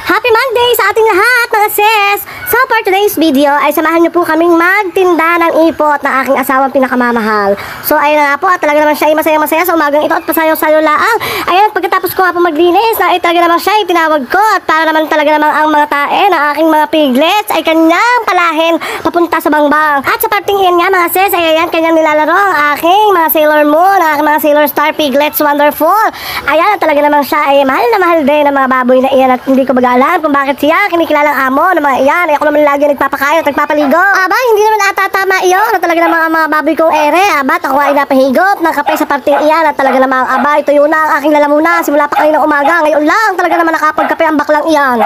Happy Monday sa ating lahat mga sis! So for today's video ay samahan niyo po kaming magtinda ng ipot ng aking asawang pinakamamahal. So ayun na nga po, at talaga naman siya ay masaya-masaya sa umagang ito at pasayaw-sayaw laang. Ayun, at pagkatapos ko nga po maglinis na talaga naman siya ay tinawag ko at para naman talaga naman ang mga tae ng aking mga piglets ay kanyang palahin papunta sa bangbang. At sa parting iyan nga mga sis ay ayan kanyang nilalaro ang aking mga Sailor Moon, ang aking mga Sailor Star piglets wonderful. Ayan, at talaga naman siya ay mahal na mahal din ng mga baboy na iyan at hindi ko baga alam kung bakit siya kinikilalang amo ng mga iyan. Ako naman lagi nagpapakain at nagpapaligo. Aba, hindi naman ata tama iyon at talaga naman ang mga baboy kong ere. Aba, ako ay napahigop ng kape sa parting iyan at talaga naman aba, ito yun na ang aking lalamunan simula pa kayo ng umaga. Ngayon lang talaga naman nakapagkape ang baklang iyan.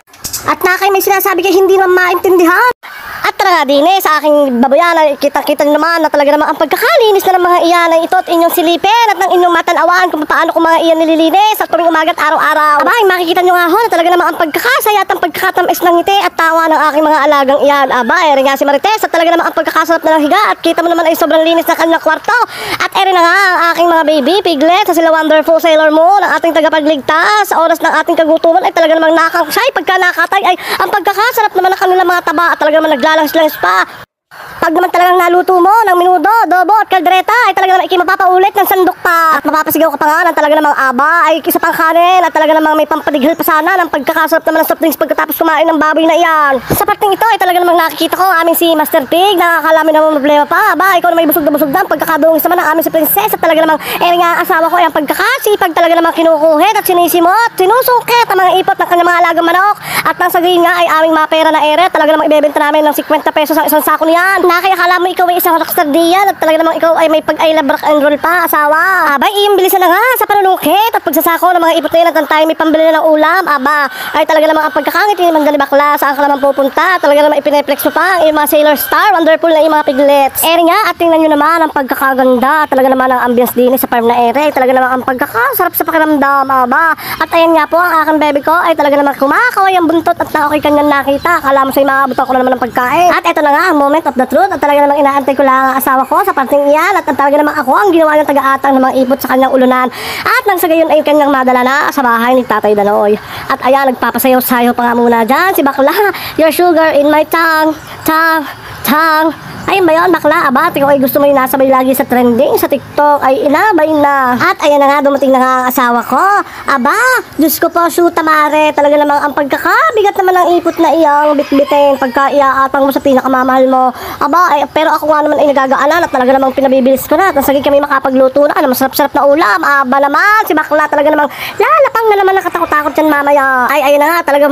At nakay may sinasabi kayo hindi naman maintindihan. At tara nga din sa aking baboyan, kita-kita naman na talaga naman ang pagkakalinis na ng mga iyan ay ito at inyong silipin at ng inyong matanawaan kung paano kung mga iyan nililinis at tuwing umaga at araw-araw. Aba, makikita nyo nga ho na talaga naman ang pagkakasaya at ang pagkakatamis ng ngiti at tawa ng aking mga alagang iyan. Aba, eri nga si Marites at talaga naman ang pagkakasarap na ng higa at kita mo naman ay sobrang linis ng kanyang kwarto. At eri na nga ang aking mga baby piglet sa sila wonderful Sailor Moon, ang ating tagapagligtas sa oras ng ating kagutuman ay talaga namang nakangsay pagka nakatay ay ang pagkakasarap naman ng kanilang mga taba at talaga naman naglalangis-langis pa. Pag naman talagang naluto mo ng minudo, dobo at kaldereta ay talaga namang ikimapapaulit ng sandok pa. At mapapasigaw ka pa nga ng talaga namang aba ay kisa pang kanin at talaga namang may pampadighal pa sana ng pagkakasarap naman ng soft drinks pagkatapos kumain ng baboy na iyan. Sa parting ito ay talaga namang nakikita ko ang aming si Master Pig, nakakalamin naman problema pa. Aba, ikaw na may busog na ang pagkakadungis naman ng aming si Princess at talaga namang nga ang asawa ko ay ang pagkakasipag talaga namang kinukuhit at sinisimot, sinusungkit ang mga ipot ng kanyang mga alagang manok. At nang sa gayon nga ay aming mapera na ere, talaga namang ibebenta namin ng 50 pesos ang isang sako niyan. Kaya akala mo ikaw ay isang rockstar diyan at talaga namang ikaw ay may pag-I love rock and roll pa, asawa. Aba, iimbilisan na nga sa panunungkit at pagsasako ng mga ipot na yan at tayo may pambili na ng ulam. Aba, ay talaga namang ang pagkakangiti naman dali bakla, saan ka naman pupunta? Talaga namang ipineflex mo pa ang mga Sailor Star, wonderful na yung mga piglets. Ere nga, at tingnan nyo naman ang pagkakaganda, talaga naman ang ambience din sa farm na ere, talaga namang ang pagkakasarap sa pakiramdam. Aba, at ayan nga po ang aking baby ko ay talaga namang kumakaway ang buntot at na okay kanyang nakita. Akala mo sa'yo makabutan ko na naman ng pagkain. At eto na nga ang moment of the truth. At talaga namang inaantay ko lang ang asawa ko sa parting iyan at talaga namang ako ang ginawa ng taga-atang ng mga ipot sa kanyang ulunan. At nang sa gayon ay kanyang madala na sa bahay ni Tatay Danoy. At ayan, nagpapasayaw-sayaw pa nga muna dyan si bakla. Your sugar in my tongue, tongue, tongue. Ayun ba yun, bakla? Aba, tingnan ko ay gusto mo yung nasabay lagi sa trending sa TikTok. Ay inabay na. At ayan na nga, dumating na nga ang asawa ko. Aba, Diyos ko po, shoot tamare. Talaga namang ang pagkakabigat naman ng ipot na iyang bitbitin pagka iaatang mo sa pinakamamahal mo. Aba, ay, pero ako nga naman ay nagagaanan at talaga namang pinabibilis ko na. At nasagin kami makapagluto na. Ano, masarap-sarap na ulam. Aba naman, si bakla talaga namang lalapang na naman nakatakot-takot dyan mamaya. Ay, ayun na nga, talaga